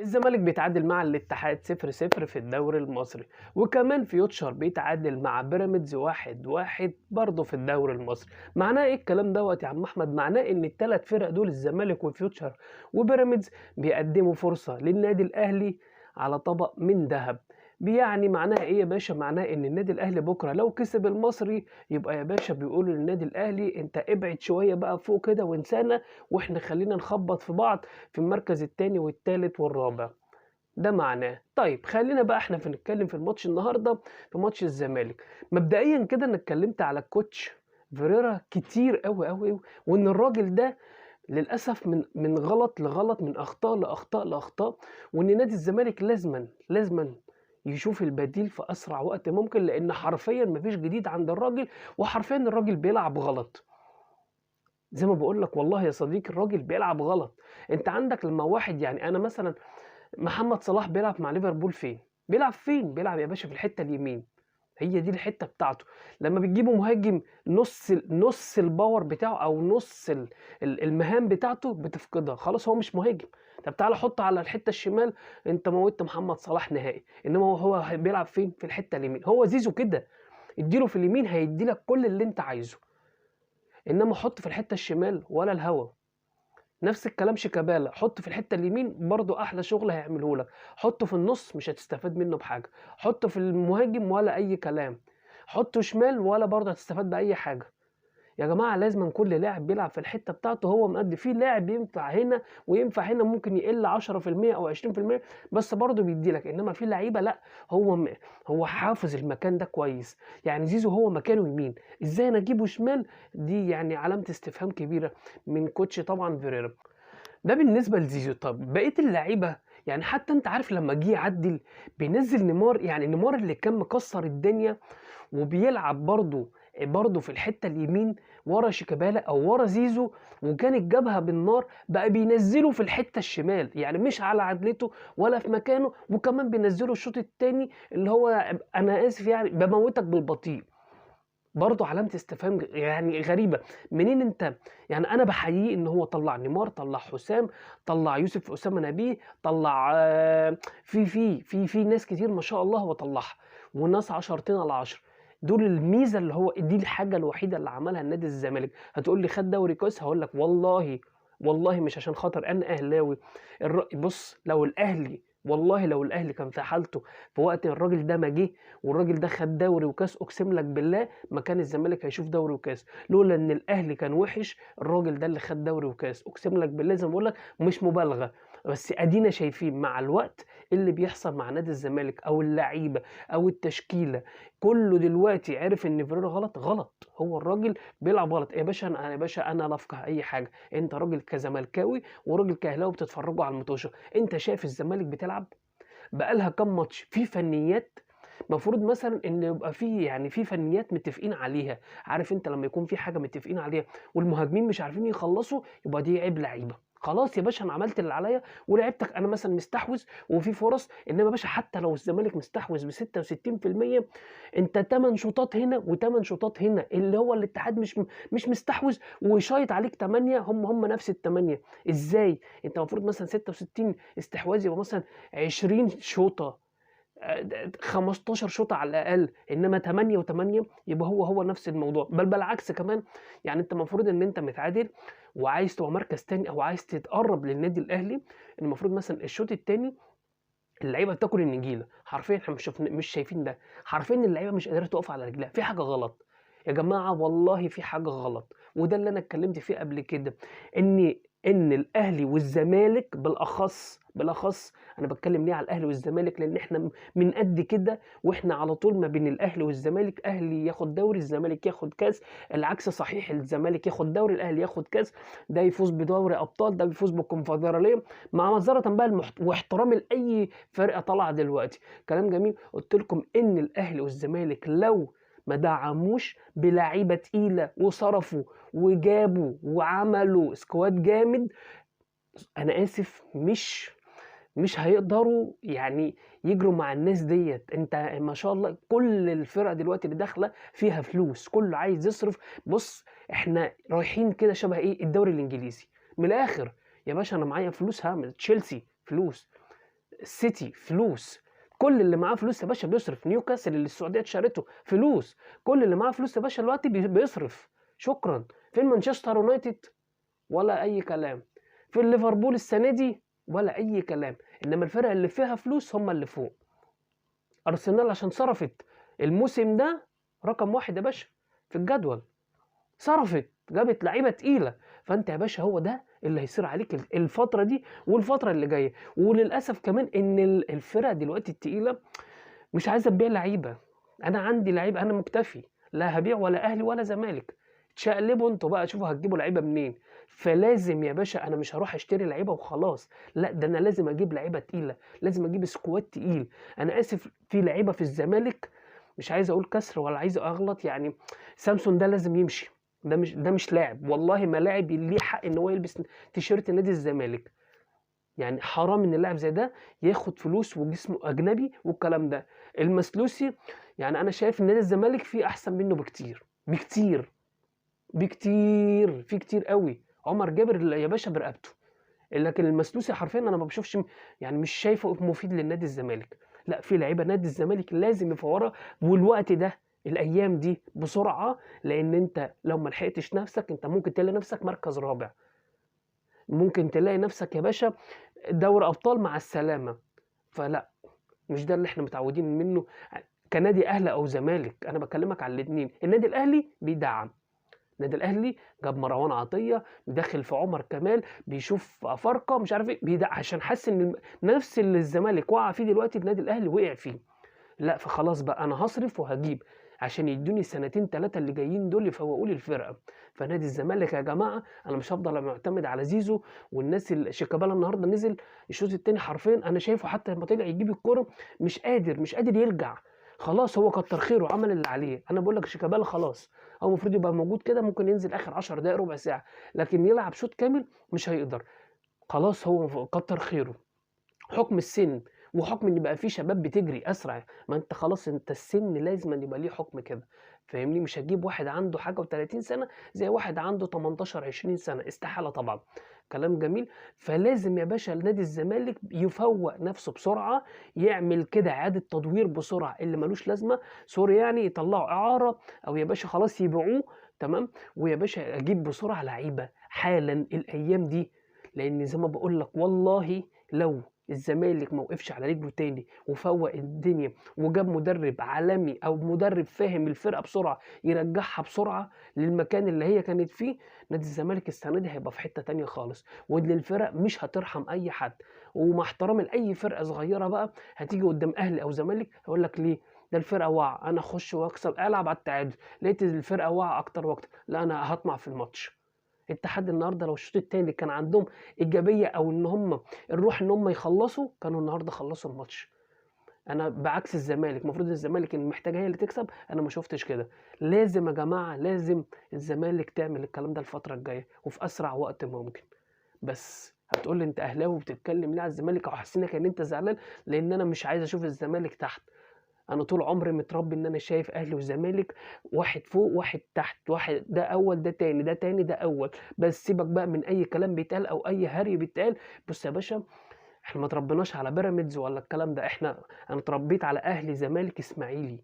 الزمالك بيتعادل مع الاتحاد 0-0 في الدوري المصري، وكمان فيوتشر بيتعادل مع بيراميدز 1-1 برضه في الدوري المصري. معناه ايه الكلام دوت يا عم احمد؟ معناه ان الثلاث فرق دول الزمالك وفيوتشر وبيراميدز بيقدموا فرصة للنادي الاهلي على طبق من ذهب. يعني معناها ايه يا باشا؟ معناه ان النادي الاهلي بكره لو كسب المصري يبقى يا باشا بيقولوا للنادي الاهلي انت ابعد شويه بقى فوق كده وانسانا، واحنا خلينا نخبط في بعض في المركز الثاني والثالث والرابع. ده معناه. طيب خلينا بقى احنا نتكلم في الماتش النهارده، في ماتش الزمالك. مبدئيا كده انا اتكلمت على الكوتش فيريرا كتير قوي قوي قوي، وان الراجل ده للاسف من غلط لغلط، من اخطاء لاخطاء لاخطاء، وان نادي الزمالك لازما يشوف البديل في اسرع وقت ممكن، لان حرفيا مفيش جديد عند الراجل، وحرفيا الراجل بيلعب غلط. زي ما بقول لك والله يا صديقي الراجل بيلعب غلط. انت عندك لما واحد، يعني انا مثلا محمد صلاح بيلعب مع ليفربول فين؟ بيلعب فين؟ بيلعب يا باشا في الحتة اليمين. هي دي الحتة بتاعته. لما بتجيبوا مهاجم نص الباور بتاعه او نص المهام بتاعته بتفقدها، خلاص هو مش مهاجم. طب تعالى حطه على الحتة الشمال، انت موتت محمد صلاح نهائي. انما هو بيلعب فين؟ في الحتة اليمين. هو زيزو كده، اديله في اليمين هيديلك كل اللي انت عايزه، انما حط في الحتة الشمال ولا الهوا. نفس الكلام شيكابالا، حطه في الحته اليمين برضو احلى شغل هيعمله لك، حطه في النص مش هتستفاد منه بحاجه، حطه في المهاجم ولا اي كلام، حطه شمال ولا برضه هتستفاد باي حاجه. يا جماعه لازم كل لاعب بيلعب في الحته بتاعته هو مأدي. في لاعب ينفع هنا وينفع هنا، ممكن يقل 10% او 20%، بس برضه بيدي لك. انما في لعيبه لا، هو هو حافظ المكان ده كويس. يعني زيزو هو مكانه يمين، ازاي انا اجيبه شمال؟ دي يعني علامه استفهام كبيره من كوتش طبعا فيريرا. ده بالنسبة لزيزو. طب بقية اللعيبة، يعني حتى انت عارف لما جه يعدل بينزل نيمار، يعني نيمار اللي كان مكسر الدنيا وبيلعب برضه في الحتة اليمين ورا شيكابالا او ورا زيزو، وكانت جابها بالنار، بقى بينزله في الحتة الشمال، يعني مش على عدلته ولا في مكانه، وكمان بينزله الشوط التاني اللي هو انا اسف يعني بموتك بالبطيء. برضه علامة استفهام يعني غريبة. منين انت؟ يعني انا بحييه ان هو طلع نيمار، طلع حسام، طلع يوسف اسامه نبيه، طلع في ناس كتير ما شاء الله هو طلعها، وناس 10 على 10. دول الميزه اللي هو دي الحاجه الوحيده اللي عملها النادي الزمالك. هتقول لي خد دوري كويس، هقول لك والله مش عشان خاطر انا اهلاوي. بص لو الاهلي، والله لو الاهلي كان في حالته في وقت الراجل ده ما جه، والراجل ده خد دوري وكاس، اقسم لك بالله ما كان الزمالك هيشوف دوري وكاس. لولا ان الاهلي كان وحش، الراجل ده اللي خد دوري وكاس، اقسم لك بالله زي ما بقول لك مش مبالغه. بس ادينا شايفين مع الوقت اللي بيحصل مع نادي الزمالك او اللعيبه او التشكيله، كله دلوقتي عرف ان فيريرا غلط. هو الراجل بيلعب غلط يا باشا. انا يا باشا انا لا افقه اي حاجه. انت راجل كزملكاوي وراجل كاهلاوي بتتفرجوا على المطوشه، انت شايف الزمالك بتلعب بقالها كام ماتش في فنيات؟ مفروض مثلا ان يبقى في، يعني في فنيات متفقين عليها. عارف انت لما يكون في حاجه متفقين عليها والمهاجمين مش عارفين يخلصوا، يبقى دي عيب لعيبه. خلاص يا باشا انا عملت اللي عليا ولعبتك، انا مثلا مستحوذ وفي فرص. انما يا باشا حتى لو الزمالك مستحوذ ب 66%، انت 8 شوطات هنا و8 شوطات هنا، اللي هو الاتحاد مش مستحوذ وشايط عليك 8، هم نفس الثمانيه. ازاي؟ انت المفروض مثلا 66 استحواذ يبقى مثلا 20 شوطه، 15 شوطة على الأقل، إنما 8 و8 يبقى هو نفس الموضوع، بل بالعكس كمان. يعني أنت المفروض إن أنت متعادل وعايز تبقى مركز تاني أو عايز تتقرب للنادي الأهلي، المفروض مثلا الشوط التاني اللعيبة بتاكل النجيلة حرفيا. إحنا مش شايفين ده، حرفيا اللعيبة مش قادرة تقف على رجلها، في حاجة غلط يا جماعة، والله في حاجة غلط. وده اللي أنا اتكلمت فيه قبل كده، إن الأهلي والزمالك بالأخص أنا باتكلم ليه على الأهلي والزمالك؟ لأن إحنا من قد كده، وإحنا على طول ما بين الأهلي والزمالك، أهلي ياخد دوري الزمالك ياخد كاس، العكس صحيح، الزمالك ياخد دوري الأهلي ياخد كاس، ده يفوز بدوري أبطال، ده بيفوز بالكونفدرالية، مع نظرة بقى واحترام لأي فرقة طالعة دلوقتي. كلام جميل. قلت لكم إن الأهلي والزمالك لو ما دعموش بلعيبة تقيلة وصرفوا وجابوا وعملوا سكواد جامد، أنا آسف، مش هيقدروا يعني يجروا مع الناس ديت. انت ما شاء الله كل الفرق دلوقتي اللي داخله فيها فلوس، كله عايز يصرف. بص احنا رايحين كده شبه ايه؟ الدوري الانجليزي من الاخر. يا باشا انا معايا فلوس هعمل تشيلسي فلوس، السيتي فلوس، كل اللي معاه فلوس يا باشا بيصرف. نيوكاسل اللي السعوديه اشترته فلوس، كل اللي معاه فلوس يا باشا دلوقتي بيصرف. شكرا. فين مانشستر يونايتد؟ ولا اي كلام. في ليفربول السنه دي ولا اي كلام. انما الفرق اللي فيها فلوس هم اللي فوق. ارسنال عشان صرفت الموسم ده رقم واحد يا باشا في الجدول، صرفت جابت لعيبه تقيله. فانت يا باشا هو ده اللي هيصير عليك الفتره دي والفتره اللي جايه. وللاسف كمان ان الفرق دلوقتي التقيله مش عايزه تبيع لعيبه. انا عندي لعيبه، انا مكتفي، لا هبيع ولا اهلي ولا زمالك. تشقلبوا انتوا بقى شوفوا هتجيبوا لعيبه منين. فلازم يا باشا انا مش هروح اشتري لعيبه وخلاص، لا ده انا لازم اجيب لعيبه تقيله، لازم اجيب سكواد تقيل. انا اسف في لعيبه في الزمالك مش عايز اقول كسر ولا عايز اغلط يعني. سامسون ده لازم يمشي، ده مش لاعب والله، ما لاعب ليه حق ان هو يلبس تيشيرت نادي الزمالك. يعني حرام ان اللاعب زي ده ياخد فلوس وجسمه اجنبي والكلام ده. المسلوسي يعني انا شايف ان نادي الزمالك فيه احسن منه بكتير بكتير بكتير، في كتير قوي. عمر جابر يا باشا برقبته. لكن المسلوسي حرفيا انا ما بشوفش، يعني مش شايفه مفيد للنادي الزمالك. لا في لعيبه نادي الزمالك لازم يفورها، والوقت ده الايام دي بسرعه. لان انت لو ما لحقتش نفسك انت ممكن تلاقي نفسك مركز رابع، ممكن تلاقي نفسك يا باشا دوري ابطال مع السلامه. فلا، مش ده اللي احنا متعودين منه كنادي اهلي او زمالك. انا بكلمك على الاثنين. النادي الاهلي بيدعم، النادي الاهلي جاب مروان عطيه، داخل في عمر كمال، بيشوف افارقه مش عارف ايه، بيدعم عشان حاسس ان نفس اللي الزمالك وقع فيه دلوقتي النادي الاهلي وقع فيه. لا فخلاص بقى انا هصرف وهجيب عشان يدوني السنتين ثلاثه اللي جايين دول يفوقوا لي الفرقه. فنادي الزمالك يا جماعه انا مش هفضل معتمد على زيزو والناس شيكابالا النهارده نزل الشوط الثاني حرفيا انا شايفه حتى لما طلع يجيب الكوره مش قادر يرجع. خلاص هو كتر خيره عمل اللي عليه. انا بقول لك شيكابالا خلاص هو المفروض يبقى موجود كده، ممكن ينزل اخر 10 دقائق ربع ساعه، لكن يلعب شوط كامل مش هيقدر. خلاص هو كتر خيره. حكم السن وحكم ان بقى في شباب بتجري اسرع، ما انت خلاص انت السن لازم أن يبقى ليه حكم كده. فاهمني؟ مش هتجيب واحد عنده حاجه و30 سنه زي واحد عنده 18 20 سنه، استحاله طبعا. كلام جميل. فلازم يا باشا نادي الزمالك يفوق نفسه بسرعه، يعمل كده اعاده تدوير بسرعه. اللي ملوش لازمه سوري يعني يطلعوا اعاره او يا باشا خلاص يبيعوه. تمام. ويا باشا اجيب بسرعه لعيبه حالا الايام دي. لان زي ما بقول لك والله لو الزمالك ما وقفش على رجله تاني وفوق الدنيا وجاب مدرب عالمي او مدرب فاهم الفرقه بسرعه يرجعها بسرعه للمكان اللي هي كانت فيه، نادي الزمالك السنه دي هيبقى في حته تانيه خالص. وان الفرق مش هترحم اي حد. ومع احترامي لاي فرقه صغيره بقى هتيجي قدام اهلي او زمالك هقول لك ليه؟ ده الفرقه واقعه، انا اخش واكسب العب على التعادل، لقيت الفرقه واقعه اكتر واكتر، لا انا هطمع في الماتش. الاتحاد النهارده لو الشوط التاني كان عندهم ايجابيه او ان هم الروح ان هم يخلصوا كانوا النهارده خلصوا الماتش. انا بعكس الزمالك، المفروض الزمالك اللي محتاجه هي اللي تكسب، انا ما شفتش كده. لازم يا جماعه لازم الزمالك تعمل الكلام ده الفتره الجايه وفي اسرع وقت ممكن. بس هتقول لي انت اهلاوي وبتتكلم ليه على الزمالك او حاسينك ان انت زعلان؟ لان انا مش عايز اشوف الزمالك تحت. انا طول عمري متربي ان انا شايف اهلي وزمالك واحد فوق واحد تحت، واحد ده اول ده تاني ده تاني ده اول. بس سيبك بقى من اي كلام بيتقال او اي هري بيتقال. بص يا باشا احنا ما تربيناش على بيراميدز ولا الكلام ده، انا اتربيت على اهلي زمالك اسماعيلي،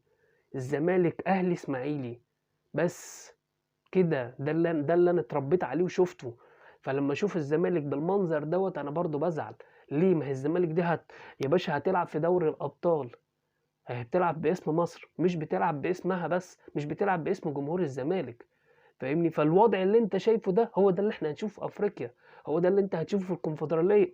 الزمالك اهلي اسماعيلي بس كده. ده اللي انا اتربيت عليه وشفته. فلما اشوف الزمالك بالمنظر دوت انا برضو بزعل. ليه؟ ما هي الزمالك دي يا باشا هتلعب في دوري الابطال، بتلعب باسم مصر، مش بتلعب باسمها بس، مش بتلعب باسم جمهور الزمالك. فاهمني؟ فالوضع اللي انت شايفه ده هو ده اللي احنا هنشوفه في افريقيا، هو ده اللي انت هتشوفه في الكونفدراليه،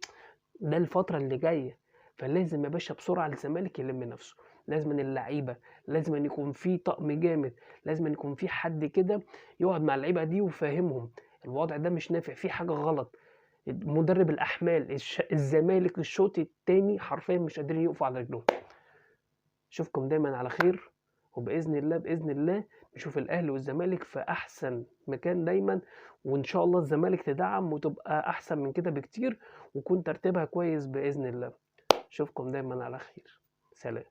ده الفتره اللي جايه. فلازم يا باشا بسرعه الزمالك يلم نفسه، لازم أن اللعيبه، لازم أن يكون في طقم جامد، لازم أن يكون في حد كده يقعد مع اللعيبه دي وفاهمهم الوضع ده مش نافع، في حاجه غلط. مدرب الاحمال الزمالك الشوط الثاني حرفيا مش قادرين يقفوا على رجلهم. اشوفكم دايما على خير، وباذن الله باذن الله نشوف الاهلي والزمالك في احسن مكان دايما. وان شاء الله الزمالك تدعم وتبقى احسن من كده بكتير ويكون ترتيبها كويس باذن الله. اشوفكم دايما على خير. سلام.